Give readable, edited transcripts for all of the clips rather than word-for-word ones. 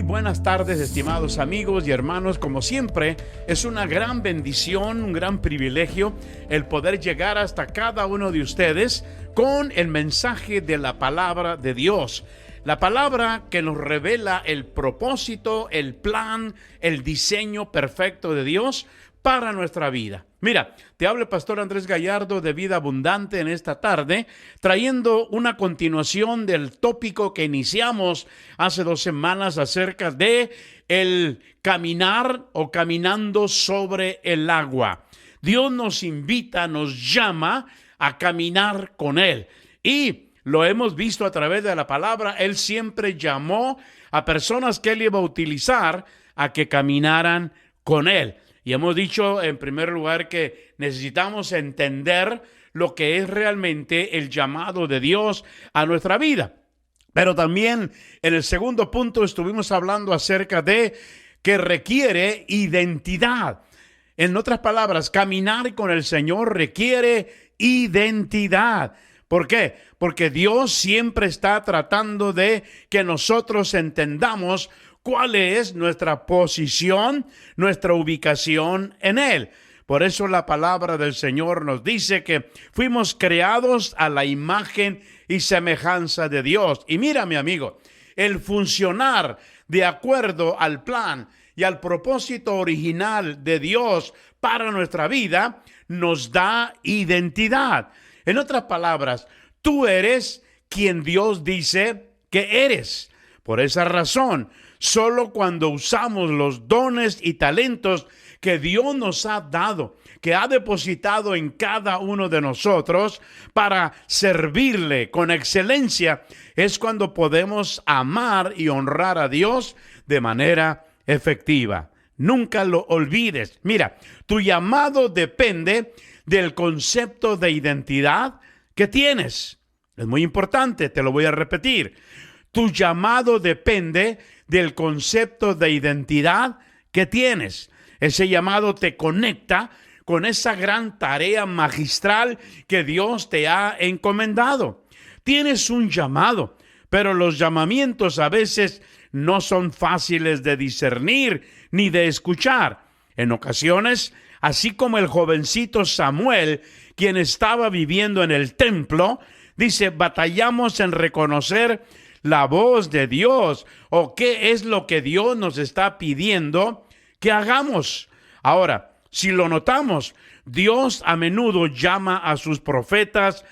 Buenas tardes, estimados amigos y hermanos. Como siempre, es una gran bendición, un gran privilegio el poder llegar hasta cada uno de ustedes con el mensaje de la palabra de Dios. La palabra que nos revela el propósito, el plan, el diseño perfecto de Dios para nuestra vida. Mira, te habla el pastor Andrés Gallardo de Vida Abundante en esta tarde, trayendo una continuación del tópico que iniciamos hace 2 semanas acerca de el caminar o caminando sobre el agua. Dios nos invita, nos llama a caminar con Él. Y lo hemos visto a través de la palabra. Él siempre llamó a personas que Él iba a utilizar a que caminaran con Él. Y hemos dicho en primer lugar que necesitamos entender lo que es realmente el llamado de Dios a nuestra vida. Pero también en el segundo punto estuvimos hablando acerca de que requiere identidad. En otras palabras, caminar con el Señor requiere identidad. ¿Por qué? Porque Dios siempre está tratando de que nosotros entendamos cuál es nuestra posición, nuestra ubicación en Él. Por eso la palabra del Señor nos dice que fuimos creados a la imagen y semejanza de Dios. Y mira, mi amigo, el funcionar de acuerdo al plan y al propósito original de Dios para nuestra vida nos da identidad. En otras palabras, tú eres quien Dios dice que eres. Por esa razón, solo cuando usamos los dones y talentos que Dios nos ha dado, que ha depositado en cada uno de nosotros para servirle con excelencia, es cuando podemos amar y honrar a Dios de manera efectiva. Nunca lo olvides. Mira, tu llamado depende del concepto de identidad que tienes. Es muy importante, te lo voy a repetir. Tu llamado depende del concepto de identidad que tienes. Ese llamado te conecta con esa gran tarea magistral que Dios te ha encomendado. Tienes un llamado, pero los llamamientos a veces no son fáciles de discernir ni de escuchar. En ocasiones, así como el jovencito Samuel, quien estaba viviendo en el templo, dice, batallamos en reconocer la voz de Dios o qué es lo que Dios nos está pidiendo que hagamos. Ahora, si lo notamos, Dios a menudo llama a sus profetas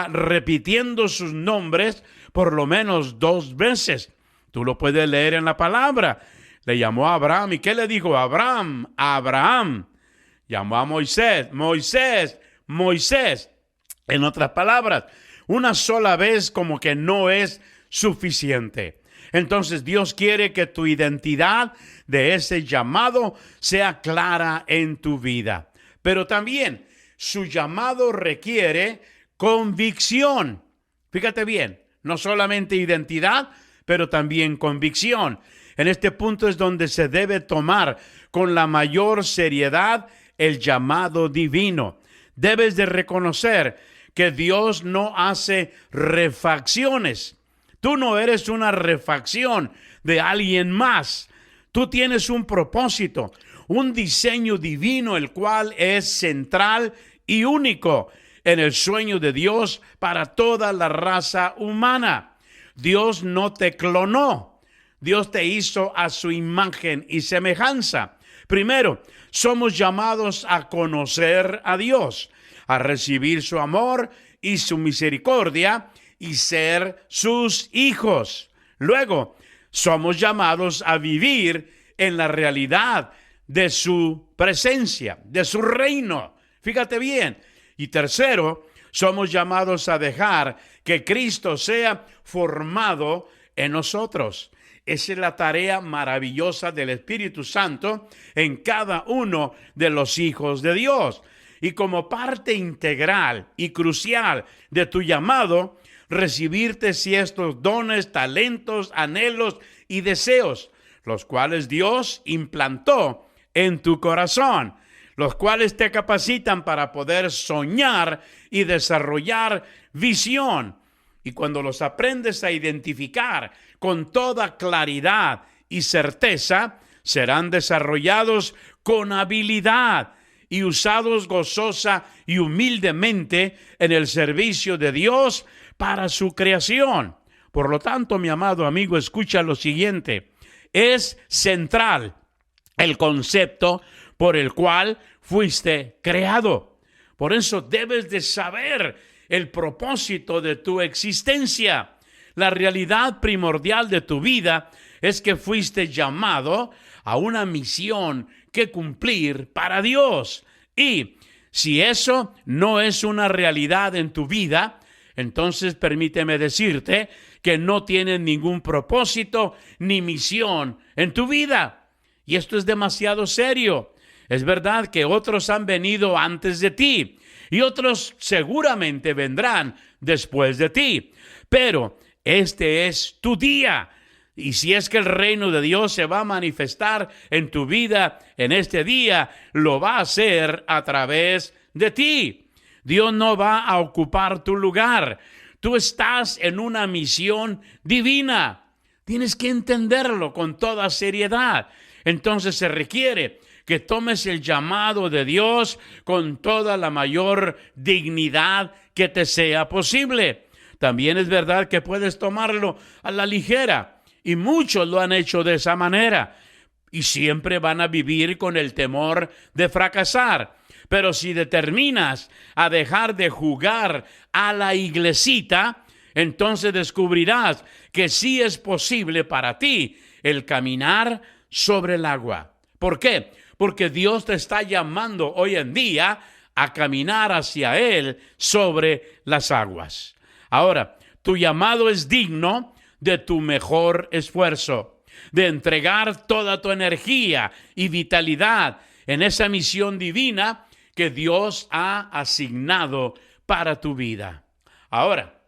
repitiendo sus nombres por lo menos 2 veces. Tú lo puedes leer en la palabra. Le llamó a Abraham. ¿Y qué le dijo? Abraham, Abraham. Llamó a Moisés, Moisés, Moisés. En otras palabras, una sola vez como que no es suficiente. Entonces Dios quiere que tu identidad de ese llamado sea clara en tu vida. Pero también su llamado requiere convicción. Fíjate bien, no solamente identidad, pero también convicción. En este punto es donde se debe tomar con la mayor seriedad el llamado divino. Debes de reconocer que Dios no hace refacciones. Tú no eres una refacción de alguien más. Tú tienes un propósito, un diseño divino, el cual es central y único en el sueño de Dios para toda la raza humana. Dios no te clonó. Dios te hizo a su imagen y semejanza. Primero, somos llamados a conocer a Dios, a recibir su amor y su misericordia y ser sus hijos. Luego, somos llamados a vivir en la realidad de su presencia, de su reino. Fíjate bien. Y tercero, somos llamados a dejar que Cristo sea formado en nosotros. Esa es la tarea maravillosa del Espíritu Santo en cada uno de los hijos de Dios. y como parte integral y crucial de tu llamado, recibirte ciertos dones, talentos, anhelos y deseos, los cuales Dios implantó en tu corazón, los cuales te capacitan para poder soñar y desarrollar visión. Y cuando los aprendes a identificar con toda claridad y certeza, serán desarrollados con habilidad y usados gozosa y humildemente en el servicio de Dios para su creación. Por lo tanto, mi amado amigo, escucha lo siguiente. Es central el concepto por el cual fuiste creado. Por eso debes de saber el propósito de tu existencia. La realidad primordial de tu vida es que fuiste llamado a una misión que cumplir para Dios. Y si eso no es una realidad en tu vida, entonces permíteme decirte que no tienes ningún propósito ni misión en tu vida. Y esto es demasiado serio. Es verdad que otros han venido antes de ti y otros seguramente vendrán después de ti. Pero este es tu día. Y si es que el reino de Dios se va a manifestar en tu vida en este día, lo va a hacer a través de ti. Dios no va a ocupar tu lugar. Tú estás en una misión divina. Tienes que entenderlo con toda seriedad. Entonces se requiere que tomes el llamado de Dios con toda la mayor dignidad que te sea posible. También es verdad que puedes tomarlo a la ligera. Y muchos lo han hecho de esa manera. Y siempre van a vivir con el temor de fracasar. Pero si determinas a dejar de jugar a la iglesita, entonces descubrirás que sí es posible para ti el caminar sobre el agua. ¿Por qué? Porque Dios te está llamando hoy en día a caminar hacia Él sobre las aguas. Ahora, tu llamado es digno de tu mejor esfuerzo, de entregar toda tu energía y vitalidad en esa misión divina que Dios ha asignado para tu vida. Ahora,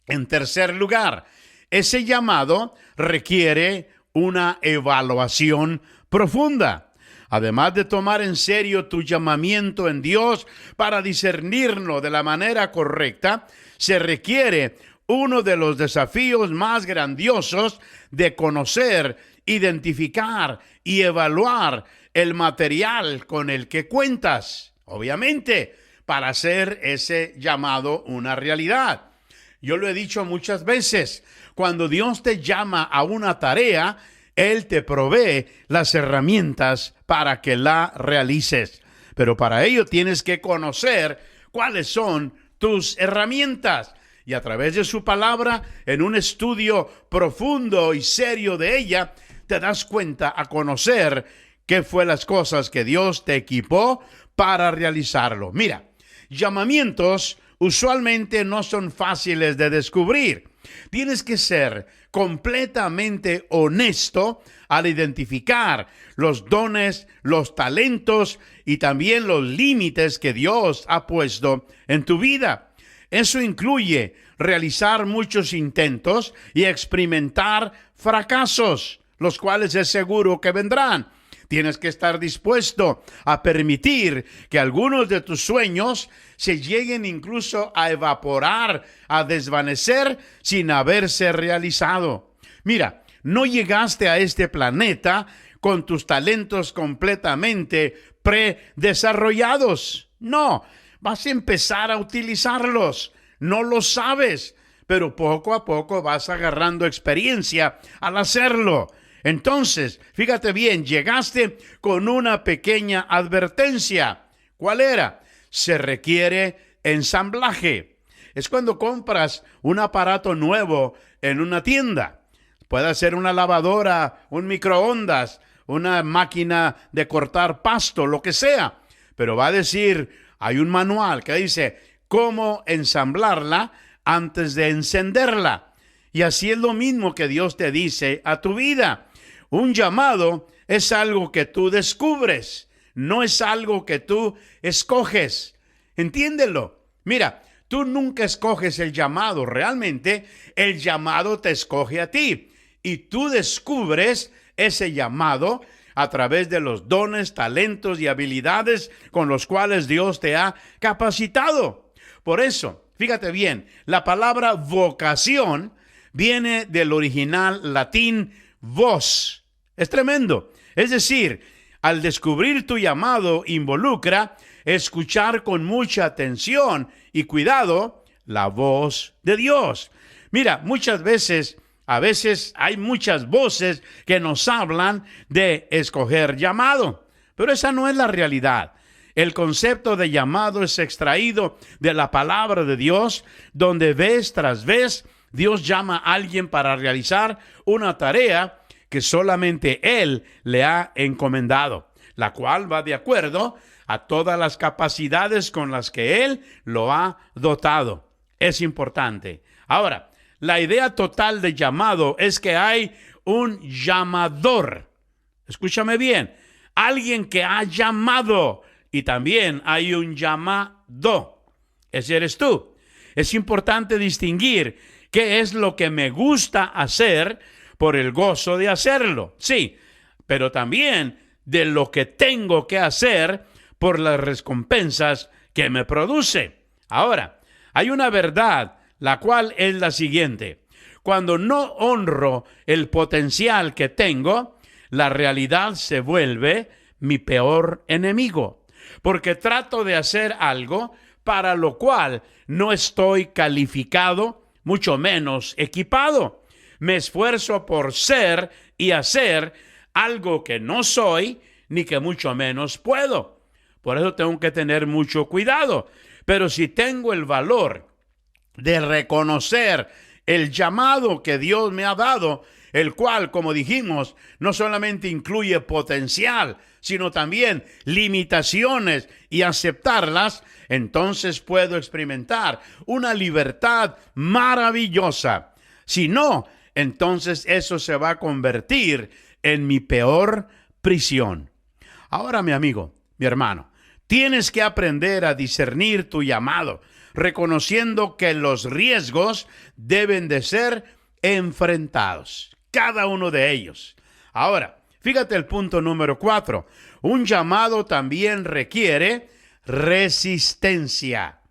en tercer lugar, ese llamado requiere una evaluación profunda. Además de tomar en serio tu llamamiento en Dios para discernirlo de la manera correcta, se requiere uno de los desafíos más grandiosos de conocer, identificar y evaluar el material con el que cuentas, obviamente, para hacer ese llamado una realidad. Yo lo he dicho muchas veces, cuando Dios te llama a una tarea, Él te provee las herramientas para que la realices. Pero para ello tienes que conocer cuáles son tus herramientas. Y a través de su palabra, en un estudio profundo y serio de ella, te das cuenta a conocer qué fue las cosas que Dios te equipó para realizarlo. Mira, llamamientos usualmente no son fáciles de descubrir. Tienes que ser completamente honesto al identificar los dones, los talentos y también los límites que Dios ha puesto en tu vida. Eso incluye realizar muchos intentos y experimentar fracasos, los cuales es seguro que vendrán. Tienes que estar dispuesto a permitir que algunos de tus sueños se lleguen incluso a evaporar, a desvanecer sin haberse realizado. Mira, no llegaste a este planeta con tus talentos completamente predesarrollados. No, vas a empezar a utilizarlos. No lo sabes, pero poco a poco vas agarrando experiencia al hacerlo. Entonces, fíjate bien, llegaste con una pequeña advertencia. ¿Cuál era? Se requiere ensamblaje. Es cuando compras un aparato nuevo en una tienda. Puede ser una lavadora, un microondas, una máquina de cortar pasto, lo que sea. Pero va a decir, hay un manual que dice cómo ensamblarla antes de encenderla. Y así es lo mismo que Dios te dice a tu vida. Un llamado es algo que tú descubres, no es algo que tú escoges. Entiéndelo. Mira, tú nunca escoges el llamado. Realmente, el llamado te escoge a ti. Y tú descubres ese llamado a través de los dones, talentos y habilidades con los cuales Dios te ha capacitado. Por eso, fíjate bien, la palabra vocación viene del original latín vos. Es tremendo. Es decir, al descubrir tu llamado involucra escuchar con mucha atención y cuidado la voz de Dios. Mira, a veces hay muchas voces que nos hablan de escoger llamado, pero esa no es la realidad. El concepto de llamado es extraído de la palabra de Dios, donde vez tras vez Dios llama a alguien para realizar una tarea que solamente Él le ha encomendado, la cual va de acuerdo a todas las capacidades con las que Él lo ha dotado. Es importante. Ahora, la idea total de llamado es que hay un llamador. Escúchame bien. Alguien que ha llamado y también hay un llamado. Ese eres tú. Es importante distinguir qué es lo que me gusta hacer por el gozo de hacerlo. Sí, pero también de lo que tengo que hacer por las recompensas que me produce. Ahora, hay una verdad, la cual es la siguiente. Cuando no honro el potencial que tengo, la realidad se vuelve mi peor enemigo, porque trato de hacer algo para lo cual no estoy calificado, mucho menos equipado. Me esfuerzo por ser y hacer algo que no soy, ni que mucho menos puedo. Por eso tengo que tener mucho cuidado. Pero si tengo el valor de reconocer el llamado que Dios me ha dado, el cual, como dijimos, no solamente incluye potencial, sino también limitaciones, y aceptarlas, entonces puedo experimentar una libertad maravillosa. Si no, entonces eso se va a convertir en mi peor prisión. Ahora, mi amigo, mi hermano, tienes que aprender a discernir tu llamado, reconociendo que los riesgos deben de ser enfrentados, cada uno de ellos. Ahora, fíjate el punto número 4. Un llamado también requiere resistencia.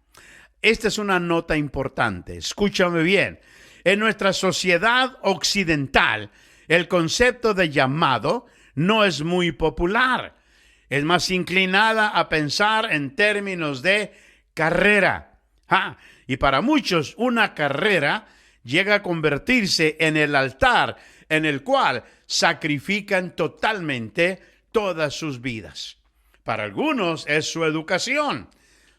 Esta es una nota importante. Escúchame bien. En nuestra sociedad occidental, el concepto de llamado no es muy popular. Es más inclinada a pensar en términos de carrera. Y para muchos, una carrera llega a convertirse en el altar en el cual sacrifican totalmente todas sus vidas. Para algunos es su educación,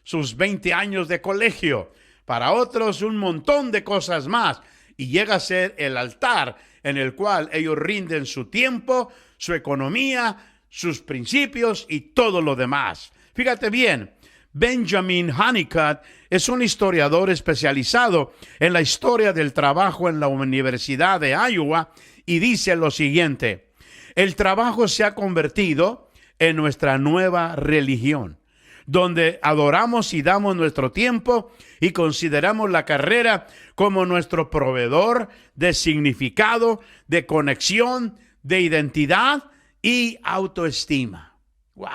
sus 20 años de colegio. Para otros un montón de cosas más. Y llega a ser el altar en el cual ellos rinden su tiempo, su economía, sus principios y todo lo demás. Fíjate bien, Benjamin Honeycutt es un historiador especializado en la historia del trabajo en la Universidad de Iowa y dice lo siguiente: el trabajo se ha convertido en nuestra nueva religión, donde adoramos y damos nuestro tiempo y consideramos la carrera como nuestro proveedor de significado, de conexión, de identidad y autoestima. ¡Wow!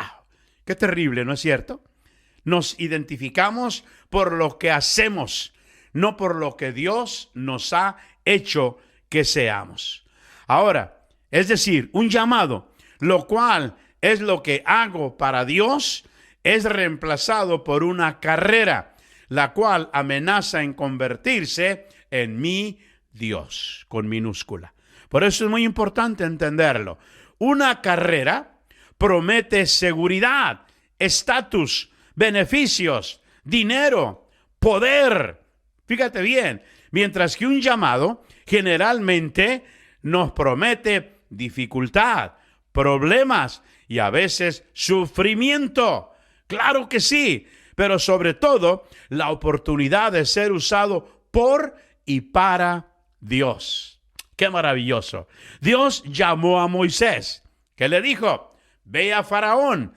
¡Qué terrible!, ¿no es cierto? Nos identificamos por lo que hacemos, no por lo que Dios nos ha hecho que seamos. Ahora, es decir, un llamado, lo cual es lo que hago para Dios, es reemplazado por una carrera, la cual amenaza en convertirse en mi Dios, con minúscula. Por eso es muy importante entenderlo. Una carrera promete seguridad, estatus, beneficios, dinero, poder. Fíjate bien, mientras que un llamado generalmente nos promete dificultad, problemas y a veces sufrimiento. Claro que sí, pero sobre todo la oportunidad de ser usado por y para Dios. ¡Qué maravilloso! Dios llamó a Moisés, que le dijo: ve a Faraón,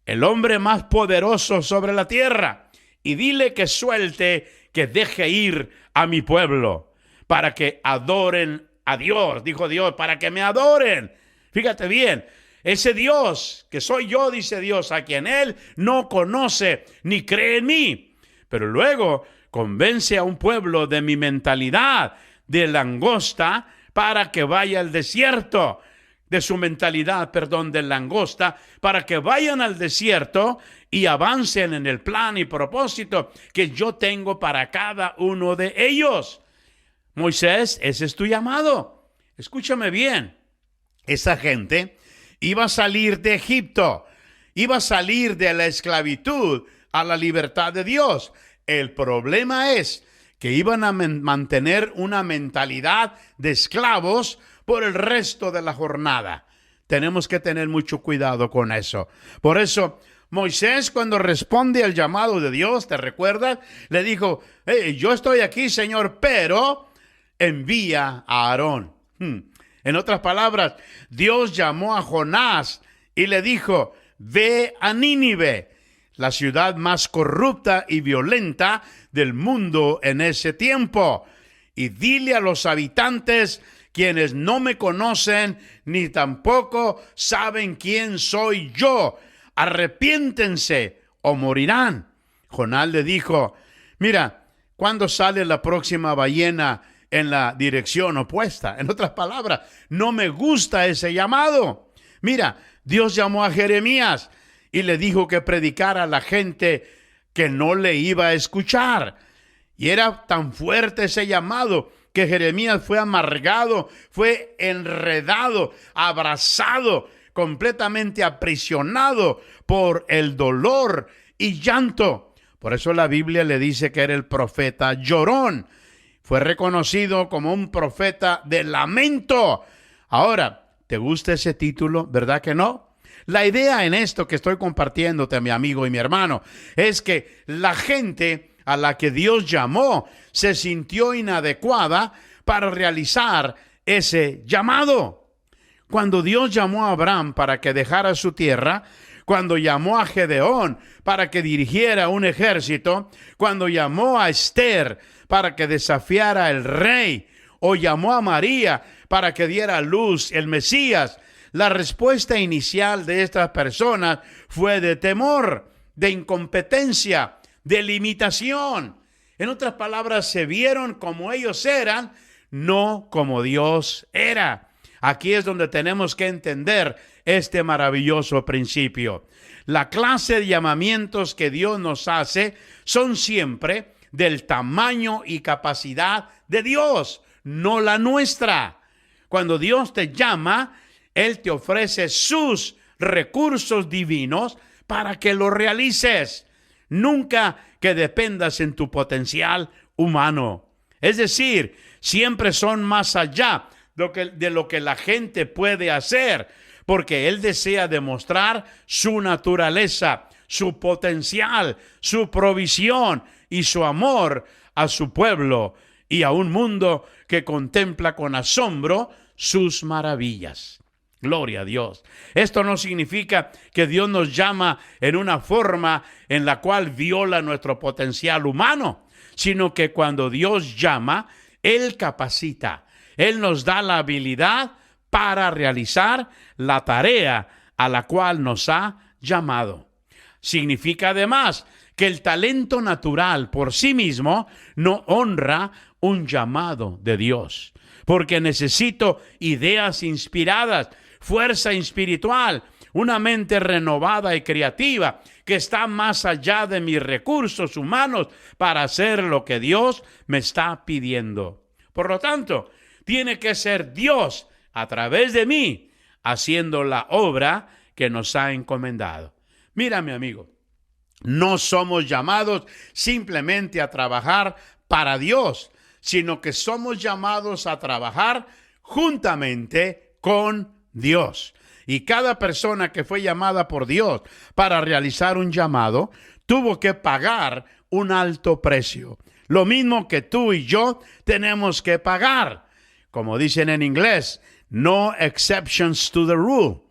el hombre más poderoso sobre la tierra, y dile que suelte, que deje ir a mi pueblo para que adoren a Dios. Dijo Dios, para que me adoren. Fíjate bien, ese Dios que soy yo, dice Dios, a quien él no conoce ni cree en mí. Pero luego convence a un pueblo de mi mentalidad de langosta para que vaya al desierto, de su mentalidad, de langosta, para que vayan al desierto y avancen en el plan y propósito que yo tengo para cada uno de ellos. Moisés, ese es tu llamado. Escúchame bien. Esa gente iba a salir de Egipto, iba a salir de la esclavitud a la libertad de Dios. El problema es que iban a mantener una mentalidad de esclavos por el resto de la jornada. Tenemos que tener mucho cuidado con eso. Por eso, Moisés, cuando responde al llamado de Dios, ¿te recuerdas? Le dijo, yo estoy aquí, Señor, pero envía a Aarón. En otras palabras, Dios llamó a Jonás y le dijo, ve a Nínive, la ciudad más corrupta y violenta del mundo en ese tiempo, y dile a los habitantes, quienes no me conocen ni tampoco saben quién soy yo, arrepiéntense o morirán. Jonás le dijo, mira, ¿cuándo sale la próxima ballena en la dirección opuesta? En otras palabras, no me gusta ese llamado. Mira, Dios llamó a Jeremías y le dijo que predicara a la gente que no le iba a escuchar. Y era tan fuerte ese llamado que Jeremías fue amargado, fue enredado, abrazado, completamente aprisionado por el dolor y llanto. Por eso la Biblia le dice que era el profeta llorón. Fue reconocido como un profeta de lamento. Ahora, ¿te gusta ese título? ¿Verdad que no? La idea en esto que estoy compartiéndote, mi amigo y mi hermano, es que la gente a la que Dios llamó se sintió inadecuada para realizar ese llamado. Cuando Dios llamó a Abraham para que dejara su tierra, cuando llamó a Gedeón para que dirigiera un ejército, cuando llamó a Esther para que desafiara al rey, o llamó a María para que diera a luz el Mesías, la respuesta inicial de estas personas fue de temor, de incompetencia, de limitación. En otras palabras, se vieron como ellos eran, no como Dios era. Aquí es donde tenemos que entender este maravilloso principio. La clase de llamamientos que Dios nos hace son siempre del tamaño y capacidad de Dios, no la nuestra. Cuando Dios te llama, Él te ofrece sus recursos divinos para que lo realices. Nunca que dependas en tu potencial humano. Es decir, siempre son más allá de lo que la gente puede hacer, porque Él desea demostrar su naturaleza, su potencial, su provisión y su amor a su pueblo y a un mundo que contempla con asombro sus maravillas. Gloria a Dios. Esto no significa que Dios nos llama en una forma en la cual viola nuestro potencial humano, sino que cuando Dios llama, Él capacita. Él nos da la habilidad para realizar la tarea a la cual nos ha llamado. Significa además que el talento natural por sí mismo no honra un llamado de Dios, porque necesito ideas inspiradas, fuerza espiritual, una mente renovada y creativa que está más allá de mis recursos humanos para hacer lo que Dios me está pidiendo. Por lo tanto, tiene que ser Dios a través de mí haciendo la obra que nos ha encomendado. Mira, mi amigo, no somos llamados simplemente a trabajar para Dios, sino que somos llamados a trabajar juntamente con Dios. Y cada persona que fue llamada por Dios para realizar un llamado tuvo que pagar un alto precio. Lo mismo que tú y yo tenemos que pagar. Como dicen en inglés, no exceptions to the rule.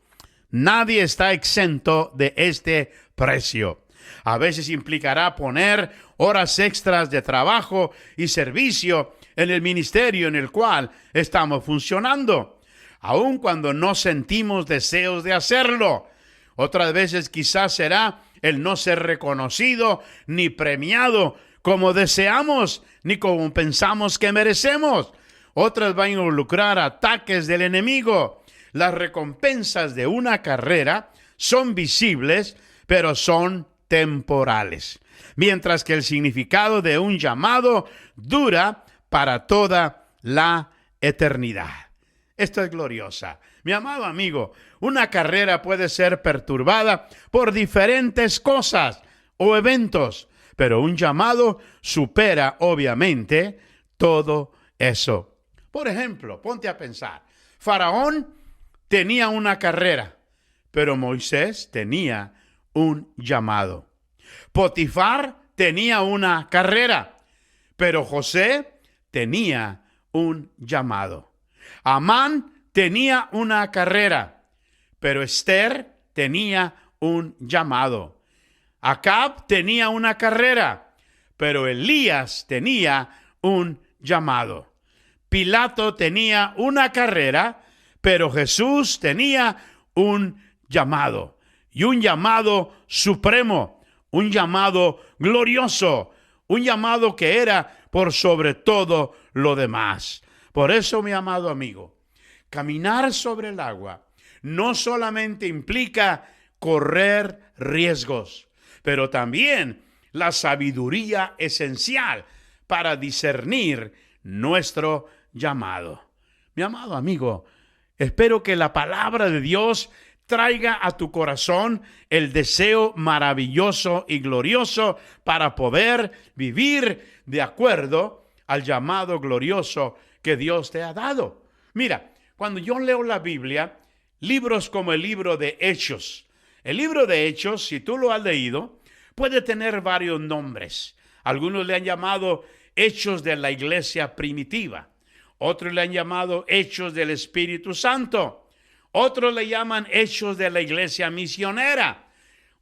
Nadie está exento de este precio. A veces implicará poner horas extras de trabajo y servicio en el ministerio en el cual estamos funcionando, aun cuando no sentimos deseos de hacerlo. Otras veces quizás será el no ser reconocido ni premiado como deseamos ni como pensamos que merecemos. Otras van a involucrar ataques del enemigo. Las recompensas de una carrera son visibles, pero son temporales, mientras que el significado de un llamado dura para toda la eternidad. Esto es gloriosa. Mi amado amigo, una carrera puede ser perturbada por diferentes cosas o eventos, pero un llamado supera obviamente todo eso. Por ejemplo, ponte a pensar, Faraón tenía una carrera, pero Moisés tenía un llamado. Potifar tenía una carrera, pero José tenía un llamado. Amán tenía una carrera, pero Esther tenía un llamado. Acab tenía una carrera, pero Elías tenía un llamado. Pilato tenía una carrera, pero Jesús tenía un llamado. Y un llamado supremo, un llamado glorioso, un llamado que era por sobre todo lo demás. Por eso, mi amado amigo, caminar sobre el agua no solamente implica correr riesgos, pero también la sabiduría esencial para discernir nuestro llamado. Mi amado amigo, espero que la palabra de Dios traiga a tu corazón el deseo maravilloso y glorioso para poder vivir de acuerdo al llamado glorioso que Dios te ha dado. Mira, cuando yo leo la Biblia, libros como el libro de Hechos, el libro de Hechos, si tú lo has leído, puede tener varios nombres. Algunos le han llamado Hechos de la iglesia primitiva. Otros le han llamado Hechos del Espíritu Santo. Otros le llaman Hechos de la iglesia misionera.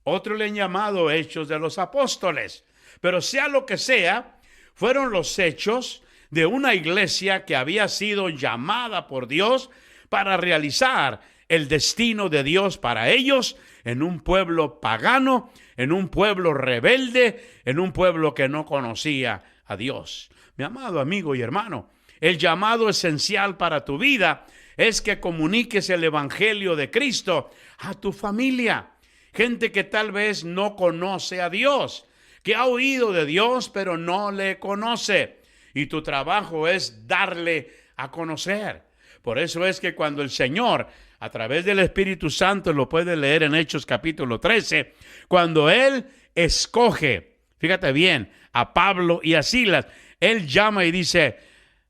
Otros le han llamado Hechos de los apóstoles. Pero sea lo que sea, fueron los hechos de una iglesia que había sido llamada por Dios para realizar el destino de Dios para ellos en un pueblo pagano, en un pueblo rebelde, en un pueblo que no conocía a Dios. Mi amado amigo y hermano, el llamado esencial para tu vida es que comuniques el evangelio de Cristo a tu familia. Gente que tal vez no conoce a Dios, que ha oído de Dios pero no le conoce. Y tu trabajo es darle a conocer. Por eso es que cuando el Señor, a través del Espíritu Santo, lo puede leer en Hechos capítulo 13, cuando Él escoge, fíjate bien, a Pablo y a Silas, Él llama y dice,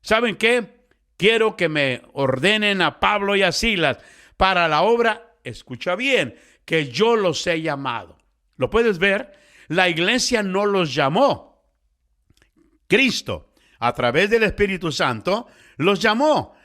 ¿saben qué? Quiero que me ordenen a Pablo y a Silas para la obra, escucha bien, que yo los he llamado. ¿Lo puedes ver? La iglesia no los llamó. Cristo, a través del Espíritu Santo, los llamó.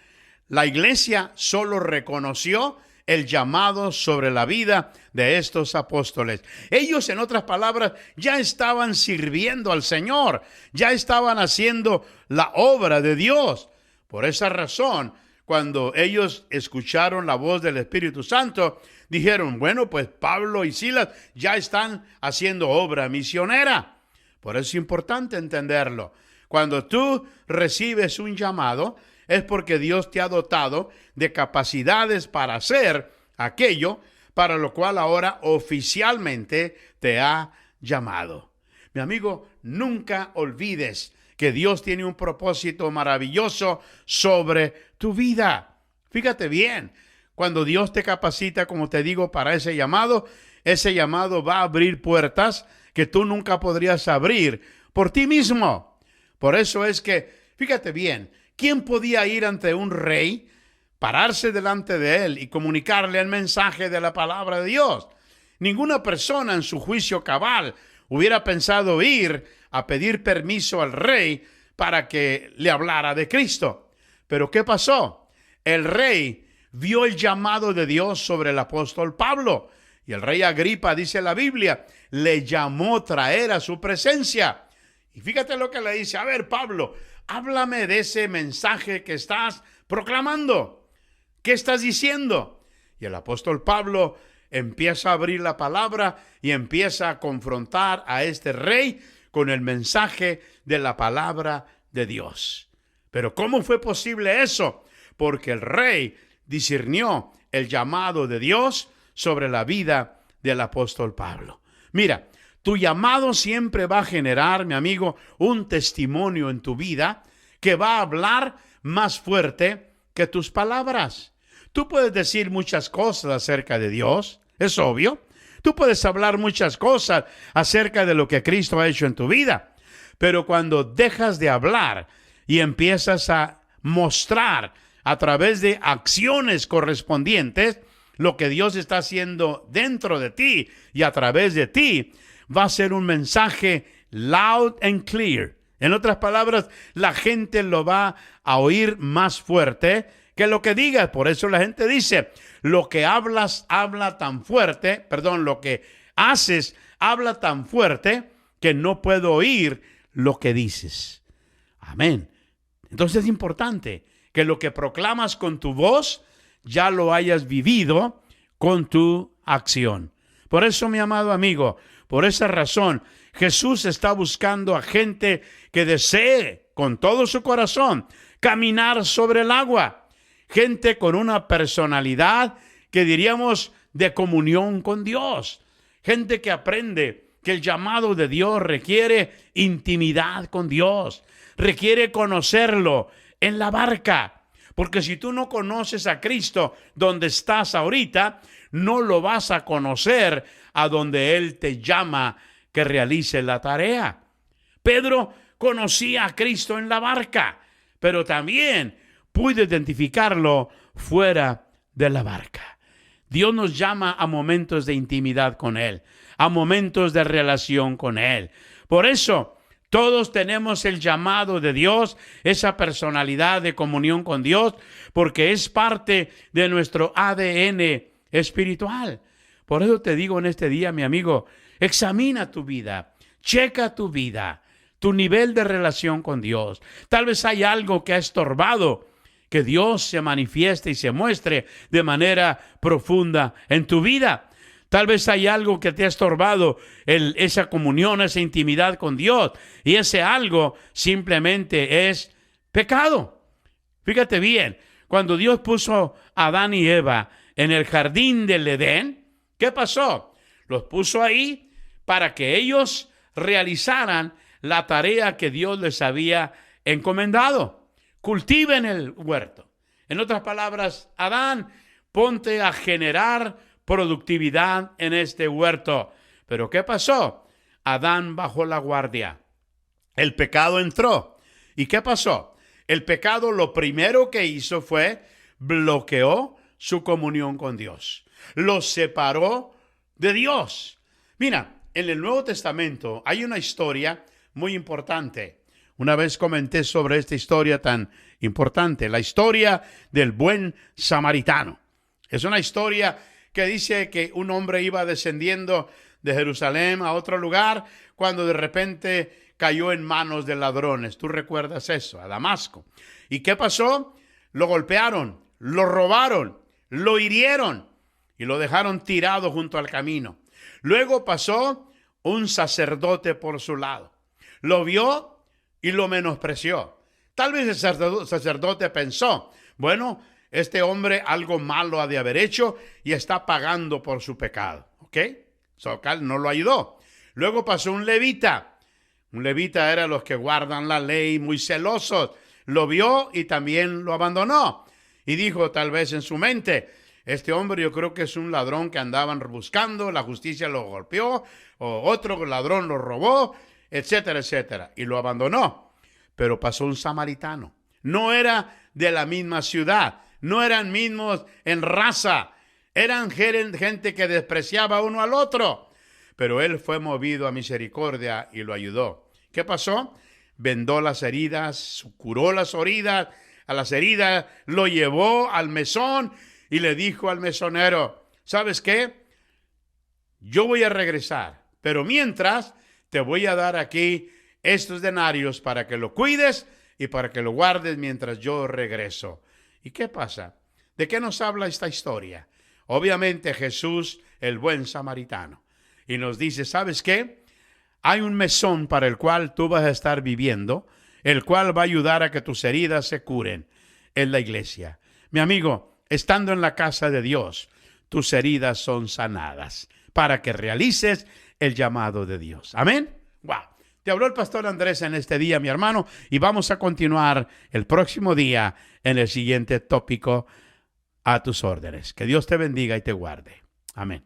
La iglesia solo reconoció el llamado sobre la vida de estos apóstoles. Ellos, en otras palabras, ya estaban sirviendo al Señor, ya estaban haciendo la obra de Dios. Por esa razón, cuando ellos escucharon la voz del Espíritu Santo, dijeron, bueno, pues Pablo y Silas ya están haciendo obra misionera. Por eso es importante entenderlo. Cuando tú recibes un llamado, es porque Dios te ha dotado de capacidades para hacer aquello para lo cual ahora oficialmente te ha llamado. Mi amigo, nunca olvides que Dios tiene un propósito maravilloso sobre tu vida. Fíjate bien, cuando Dios te capacita, como te digo, para ese llamado va a abrir puertas que tú nunca podrías abrir por ti mismo. Por eso es que, fíjate bien, ¿quién podía ir ante un rey, pararse delante de él y comunicarle el mensaje de la palabra de Dios? Ninguna persona en su juicio cabal hubiera pensado ir a pedir permiso al rey para que le hablara de Cristo. Pero ¿qué pasó? El rey vio el llamado de Dios sobre el apóstol Pablo Y el rey Agripa, dice la Biblia, le llamó traer a su presencia. Y fíjate lo que le dice: a ver, Pablo, háblame de ese mensaje que estás proclamando. ¿Qué estás diciendo? Y el apóstol Pablo empieza a abrir la palabra y empieza a confrontar a este rey con el mensaje de la palabra de Dios. Pero ¿cómo fue posible eso? Porque el rey discernió el llamado de Dios sobre la vida del apóstol Pablo. Mira, tu llamado siempre va a generar, mi amigo, un testimonio en tu vida que va a hablar más fuerte que tus palabras. Tú puedes decir muchas cosas acerca de Dios, es obvio. Tú puedes hablar muchas cosas acerca de lo que Cristo ha hecho en tu vida. Pero cuando dejas de hablar y empiezas a mostrar a través de acciones correspondientes lo que Dios está haciendo dentro de ti y a través de ti, va a ser un mensaje loud and clear. En otras palabras, la gente lo va a oír más fuerte que lo que digas. Por eso la gente dice: lo que hablas, lo que haces, habla tan fuerte que no puedo oír lo que dices. Amén. Entonces es importante que lo que proclamas con tu voz ya lo hayas vivido con tu acción. Por eso, mi amado amigo, por esa razón, Jesús está buscando a gente que desee con todo su corazón caminar sobre el agua. Gente con una personalidad que diríamos de comunión con Dios. Gente que aprende que el llamado de Dios requiere intimidad con Dios. Requiere conocerlo en la barca. Porque si tú no conoces a Cristo donde estás ahorita, no lo vas a conocer a donde Él te llama que realice la tarea. Pedro conocía a Cristo en la barca, pero también pudo identificarlo fuera de la barca. Dios nos llama a momentos de intimidad con Él, a momentos de relación con Él. Por eso, todos tenemos el llamado de Dios, esa personalidad de comunión con Dios, porque es parte de nuestro ADN espiritual. Por eso te digo en este día, mi amigo, examina tu vida, checa tu vida, tu nivel de relación con Dios. Tal vez hay algo que ha estorbado que Dios se manifieste y se muestre de manera profunda en tu vida. Tal vez hay algo que te ha estorbado esa comunión, esa intimidad con Dios. Y ese algo simplemente es pecado. Fíjate bien, cuando Dios puso a Adán y Eva en el jardín del Edén, ¿qué pasó? Los puso ahí para que ellos realizaran la tarea que Dios les había encomendado. Cultiven el huerto. En otras palabras, Adán, ponte a generar productividad en este huerto. Pero ¿qué pasó? Adán bajó la guardia. El pecado entró. ¿Y qué pasó? El pecado lo primero que hizo fue bloqueó su comunión con Dios. Los separó de Dios. Mira, en el Nuevo Testamento hay una historia muy importante. Una vez comenté sobre esta historia tan importante, la historia del buen samaritano. Es una historia que dice que un hombre iba descendiendo de Jerusalén a otro lugar cuando de repente cayó en manos de ladrones. ¿Tú recuerdas eso? A Damasco. ¿Y qué pasó? Lo golpearon, lo robaron, lo hirieron y lo dejaron tirado junto al camino. Luego pasó un sacerdote por su lado. Lo vio y lo menospreció. Tal vez el sacerdote pensó, bueno, este hombre algo malo ha de haber hecho y está pagando por su pecado. ¿Ok? Socal no lo ayudó. Luego pasó un levita. Un levita era los que guardan la ley, muy celosos. Lo vio y también lo abandonó. Y dijo tal vez en su mente, este hombre yo creo que es un ladrón que andaban buscando, la justicia lo golpeó, o otro ladrón lo robó, etcétera, etcétera. Y lo abandonó. Pero pasó un samaritano. No era de la misma ciudad. No eran mismos en raza. Eran gente que despreciaba uno al otro. Pero él fue movido a misericordia y lo ayudó. ¿Qué pasó? Vendó las heridas, curó las heridas, lo llevó al mesón y le dijo al mesonero, ¿sabes qué? yo voy a regresar, pero mientras te voy a dar aquí estos denarios para que lo cuides y para que lo guardes mientras yo regreso. ¿Y qué pasa? ¿De qué nos habla esta historia? Obviamente Jesús, el buen samaritano. Y nos dice, ¿sabes qué? Hay un mesón para el cual tú vas a estar viviendo, el cual va a ayudar a que tus heridas se curen. Es la iglesia. Mi amigo, estando en la casa de Dios, tus heridas son sanadas para que realices el llamado de Dios. Amén. Wow. Te habló el pastor Andrés en este día, mi hermano, y vamos a continuar el próximo día en el siguiente tópico a tus órdenes. Que Dios te bendiga y te guarde. Amén.